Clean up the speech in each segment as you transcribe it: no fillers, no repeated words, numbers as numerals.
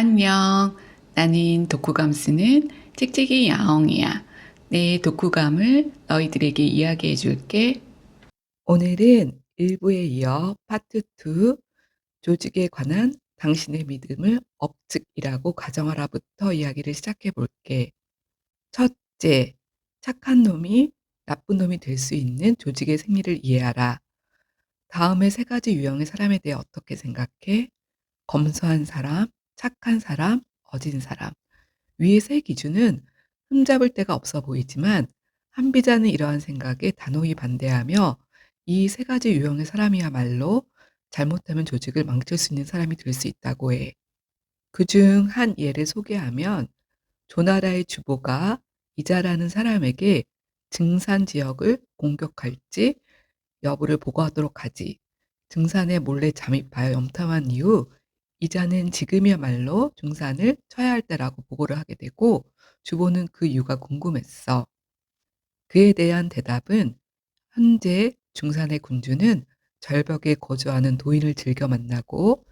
안녕. 나는 독후감 쓰는 찍찍이 야옹이야. 내 독후감을 너희들에게 이야기해 줄게. 오늘은 1부에 이어 파트 2 조직에 관한 당신의 믿음을 억측이라고 가정하라부터 이야기를 시작해 볼게. 첫째, 착한 놈이 나쁜 놈이 될 수 있는 조직의 생리를 이해하라. 다음에 세 가지 유형의 사람에 대해 어떻게 생각해? 검소한 사람, 착한 사람, 어진 사람. 위의 세 기준은 흠잡을 데가 없어 보이지만 한비자는 이러한 생각에 단호히 반대하며 이 세 가지 유형의 사람이야말로 잘못하면 조직을 망칠 수 있는 사람이 될 수 있다고 해. 그중 한 예를 소개하면 조나라의 주보가 이자라는 사람에게 증산 지역을 공격할지 여부를 보고하도록 하지. 증산에 몰래 잠입하여 염탐한 이후 이자는 지금이야말로 중산을 쳐야 할 때라고 보고를 하게 되고 주보는 그 이유가 궁금했어. 그에 대한 대답은 현재 중산의 군주는 절벽에 거주하는 도인을 즐겨 만나고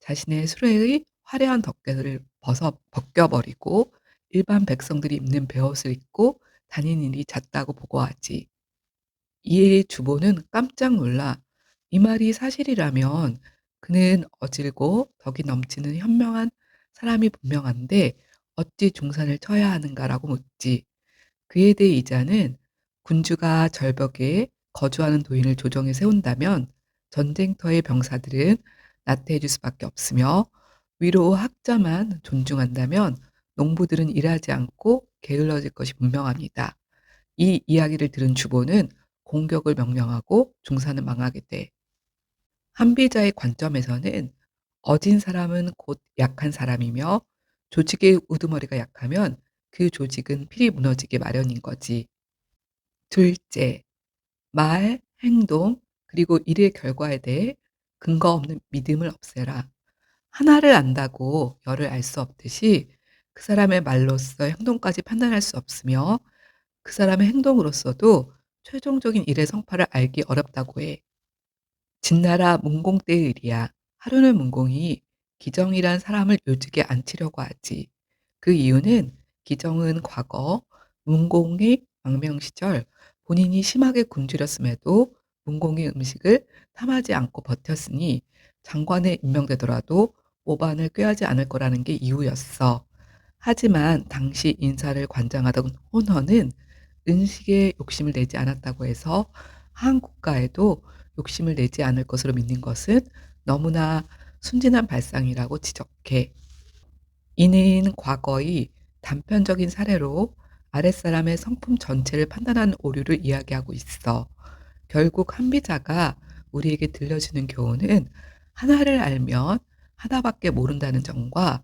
자신의 수레의 화려한 덮개를 벗겨버리고 일반 백성들이 입는 베옷을 입고 다니는 일이 잦다고 보고하지. 이에 주보는 깜짝 놀라 이 말이 사실이라면 그는 어질고 덕이 넘치는 현명한 사람이 분명한데 어찌 중산을 쳐야 하는가라고 묻지. 그에 대해 이자는 군주가 절벽에 거주하는 도인을 조정해 세운다면 전쟁터의 병사들은 나태해질 수밖에 없으며 위로 학자만 존중한다면 농부들은 일하지 않고 게을러질 것이 분명합니다. 이 이야기를 들은 주보는 공격을 명령하고 중산은 망하게 돼. 한비자의 관점에서는 어진 사람은 곧 약한 사람이며 조직의 우두머리가 약하면 그 조직은 필히 무너지게 마련인 거지. 둘째, 말, 행동, 그리고 일의 결과에 대해 근거 없는 믿음을 없애라. 하나를 안다고 열을 알 수 없듯이 그 사람의 말로써 행동까지 판단할 수 없으며 그 사람의 행동으로서도 최종적인 일의 성파를 알기 어렵다고 해. 진나라 문공 때의 일이야. 하루는 문공이 기정이란 사람을 요직에 앉히려고 하지. 그 이유는 기정은 과거 문공의 망명 시절 본인이 심하게 굶주렸음에도 문공의 음식을 탐하지 않고 버텼으니 장관에 임명되더라도 오반을 꾀하지 않을 거라는 게 이유였어. 하지만 당시 인사를 관장하던 혼헌은 은식에 욕심을 내지 않았다고 해서 한 국가에도 욕심을 내지 않을 것으로 믿는 것은 너무나 순진한 발상이라고 지적해. 이는 과거의 단편적인 사례로 아랫사람의 성품 전체를 판단하는 오류를 이야기하고 있어. 결국 한비자가 우리에게 들려주는 교훈은 하나를 알면 하나밖에 모른다는 점과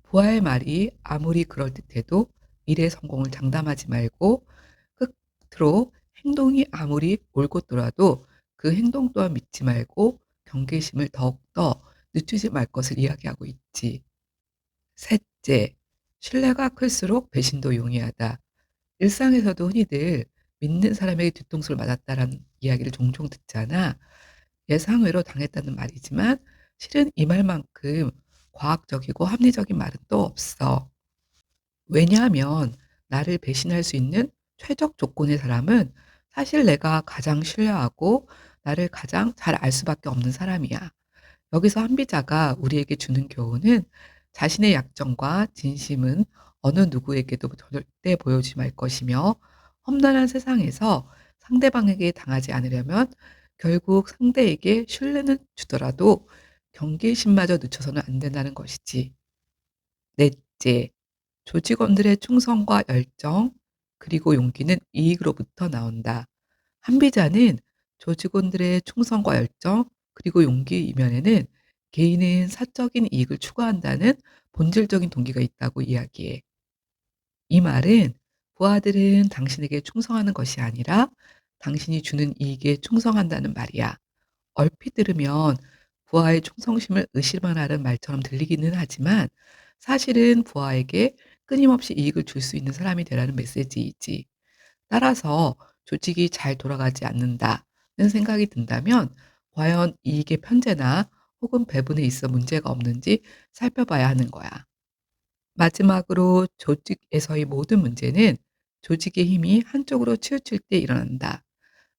부하의 말이 아무리 그럴듯해도 일의 성공을 장담하지 말고 끝으로 행동이 아무리 옳고더라도 그 행동 또한 믿지 말고 경계심을 더욱더 늦추지 말 것을 이야기하고 있지. 셋째, 신뢰가 클수록 배신도 용이하다. 일상에서도 흔히들 믿는 사람에게 뒤통수를 맞았다라는 이야기를 종종 듣잖아. 예상외로 당했다는 말이지만 실은 이 말만큼 과학적이고 합리적인 말은 또 없어. 왜냐하면 나를 배신할 수 있는 최적 조건의 사람은 사실 내가 가장 신뢰하고 나를 가장 잘 알 수밖에 없는 사람이야. 여기서 한비자가 우리에게 주는 교훈은 자신의 약점과 진심은 어느 누구에게도 절대 보여주지 말 것이며 험난한 세상에서 상대방에게 당하지 않으려면 결국 상대에게 신뢰는 주더라도 경계심마저 늦춰서는 안 된다는 것이지. 넷째, 조직원들의 충성과 열정, 그리고 용기는 이익으로부터 나온다. 한비자는 조직원들의 충성과 열정, 그리고 용기 이면에는 개인은 사적인 이익을 추구한다는 본질적인 동기가 있다고 이야기해. 이 말은 부하들은 당신에게 충성하는 것이 아니라 당신이 주는 이익에 충성한다는 말이야. 얼핏 들으면 부하의 충성심을 의심하라는 말처럼 들리기는 하지만 사실은 부하에게 끊임없이 이익을 줄 수 있는 사람이 되라는 메시지이지. 따라서 조직이 잘 돌아가지 않는다는 생각이 든다면 과연 이익의 편제나 혹은 배분에 있어 문제가 없는지 살펴봐야 하는 거야. 마지막으로 조직에서의 모든 문제는 조직의 힘이 한쪽으로 치우칠 때 일어난다.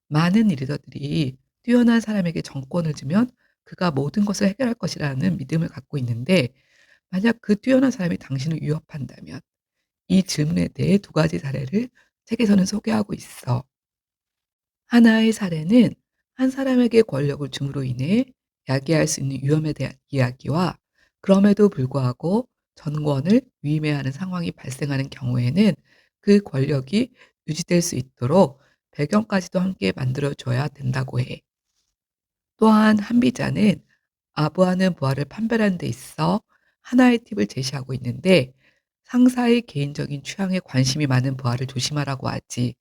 많은 리더들이 뛰어난 사람에게 정권을 주면 그가 모든 것을 해결할 것이라는 믿음을 갖고 있는데, 만약 그 뛰어난 사람이 당신을 위협한다면? 이 질문에 대해 두 가지 사례를 책에서는 소개하고 있어. 하나의 사례는 한 사람에게 권력을 줌으로 인해 야기할 수 있는 위험에 대한 이야기와, 그럼에도 불구하고 전권을 위임해야 하는 상황이 발생하는 경우에는 그 권력이 유지될 수 있도록 배경까지도 함께 만들어줘야 된다고 해. 또한 한비자는 아부하는 부하를 판별하는 데 있어 하나의 팁을 제시하고 있는데, 상사의 개인적인 취향에 관심이 많은 부하를 조심하라고 하지.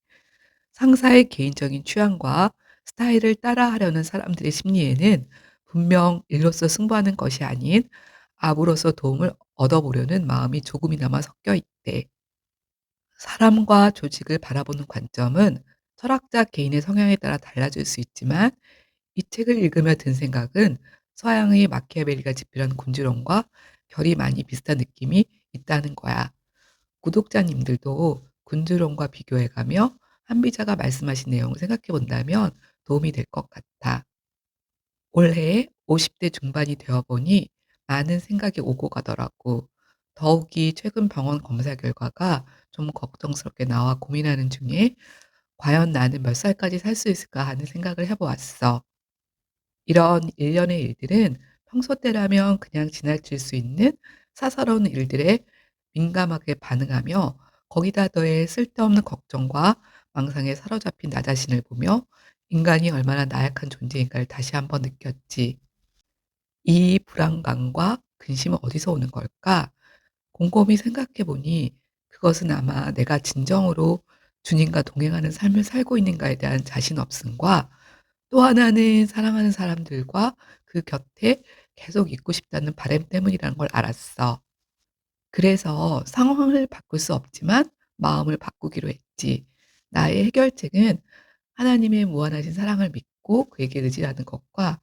상사의 개인적인 취향과 스타일을 따라하려는 사람들의 심리에는 분명 일로서 승부하는 것이 아닌 아부로서 도움을 얻어보려는 마음이 조금이나마 섞여 있대. 사람과 조직을 바라보는 관점은 철학자 개인의 성향에 따라 달라질 수 있지만, 이 책을 읽으며 든 생각은 서양의 마키아벨리가 집필한 군주론과 결이 많이 비슷한 느낌이 있다는 거야. 구독자님들도 군주론과 비교해가며 한비자가 말씀하신 내용을 생각해 본다면 도움이 될 것 같아. 올해 50대 중반이 되어 보니 많은 생각이 오고 가더라고. 더욱이 최근 병원 검사 결과가 좀 걱정스럽게 나와 고민하는 중에, 과연 나는 몇 살까지 살 수 있을까 하는 생각을 해보았어. 이런 일련의 일들은 평소 때라면 그냥 지나칠 수 있는 사사로운 일들에 민감하게 반응하며, 거기다 더해 쓸데없는 걱정과 망상에 사로잡힌 나 자신을 보며 인간이 얼마나 나약한 존재인가를 다시 한번 느꼈지. 이 불안감과 근심은 어디서 오는 걸까? 곰곰이 생각해 보니 그것은 아마 내가 진정으로 주님과 동행하는 삶을 살고 있는가에 대한 자신 없음과, 또 하나는 사랑하는 사람들과 그 곁에 계속 있고 싶다는 바람 때문이라는 걸 알았어. 그래서 상황을 바꿀 수 없지만 마음을 바꾸기로 했지. 나의 해결책은 하나님의 무한하신 사랑을 믿고 그에게 의지하는 것과,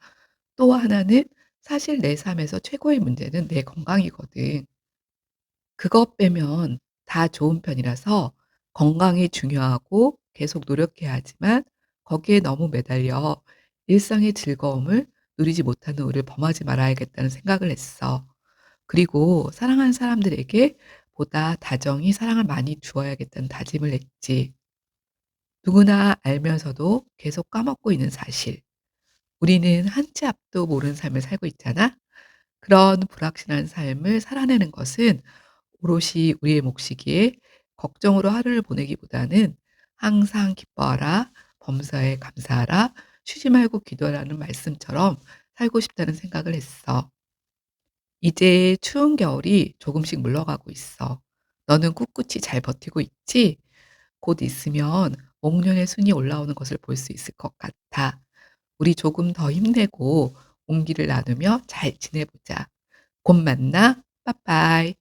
또 하나는 사실 내 삶에서 최고의 문제는 내 건강이거든. 그것 빼면 다 좋은 편이라서 건강이 중요하고 계속 노력해야 하지만, 거기에 너무 매달려 일상의 즐거움을 누리지 못하는 우리를 범하지 말아야겠다는 생각을 했어. 그리고 사랑하는 사람들에게 보다 다정히 사랑을 많이 주어야겠다는 다짐을 했지. 누구나 알면서도 계속 까먹고 있는 사실. 우리는 한 치 앞도 모르는 삶을 살고 있잖아. 그런 불확실한 삶을 살아내는 것은 오롯이 우리의 몫이기에, 걱정으로 하루를 보내기보다는 항상 기뻐하라, 범사에 감사하라, 쉬지 말고 기도하라는 말씀처럼 살고 싶다는 생각을 했어. 이제 추운 겨울이 조금씩 물러가고 있어. 너는 꿋꿋이 잘 버티고 있지? 곧 있으면 목련의 순이 올라오는 것을 볼 수 있을 것 같아. 우리 조금 더 힘내고 온기를 나누며 잘 지내보자. 곧 만나. 빠빠이.